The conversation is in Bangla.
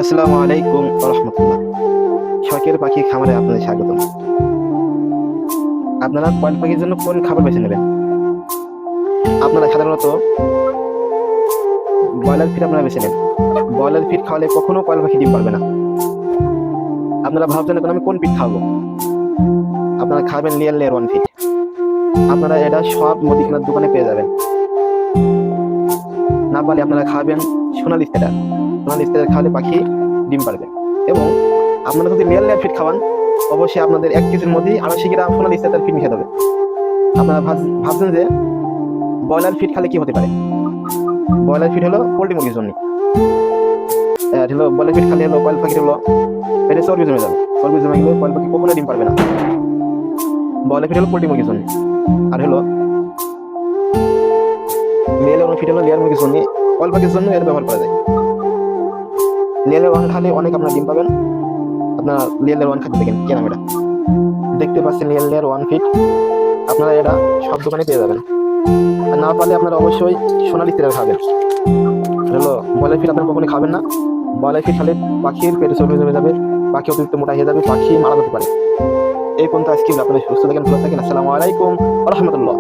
আসসালামু আলাইকুম রহমতুল্লাহ। শখের পাখি খামারে আপনাদের স্বাগতম। আপনারা কয়েল পাখির জন্য কোন খাবার বেছে নেবেন? আপনারা সাধারণত ব্রয়লার ফিড আপনারা বেছে নেন। ব্রয়লার ফিড খাওয়ালে কখনো কয়েল পাখি ডিম পারবে না। আপনারা ভাবছেন এখন আমি কোন ফিড খাওয়াবো? আপনারা খাবেন লেয়ার ওয়ান ফিড। আপনারা এটা সব মুদিখানার দোকানে পেয়ে যাবেন। না পারলে আপনারা খাবেন সোনালি স্টেটার। সোনালি স্টেটার খাওয়ালে পাখি ডিম পারবে। এবং আপনারা যদি লেয়ার ফিড খাওয়ান, অবশ্যই আপনাদের 1 কেজির মধ্যেই 250 গ্রাম সোনালি স্টেটার ফিড মিশে দেবে। আপনারা ভাবছেন যে ব্রয়লার ফিড খালে কি হতে পারে? ব্রয়লার ফিড হলো পোল্ট্রি মুরগির জন্য। হলো ব্রয়লার ফিড খালে হলো কয়েল পাখির হলো পেটে চর্বি জমে যাবে। চর্বি জমে গেলে কয়েল পাখি কখনো ডিম পারবে না। ব্রয়লার ফিড হলো পোল্ট্রি মুরগির জন্য। আর হলো লেয়ার ফিড হলো লেয়ার মুরগির জন্য। কয়েল পাখির জন্য এর ব্যবহার করা যায়। লেয়ার ওয়ান খালে অনেক আপনারা ডিম পাবেন। আপনারা লেয়ার ওয়ান খাতে দেখেন কেন এটা দেখতে পাচ্ছেন লেয়ার ওয়ান ফিড। আপনারা এটা সব দোকানে পেয়ে যাবেন। আর না পারলে আপনারা অবশ্যই সোনালি স্টেটার খাবেন। হলো ব্রয়লার ফিড আপনারা কখনোই খাবেন না। ব্রয়লার ফিড খালে পাখির পেটে চর্বি জমে যাবে, পাখি অতিরিক্ত মোটা হয়ে যাবে, পাখি মারা যেতে পারে। এই পর্যন্ত আজকে আপনাদের সুস্থ থাকেন, ভালো থাকেন। আসসালামু আলাইকুম রহমতুল্লাহ।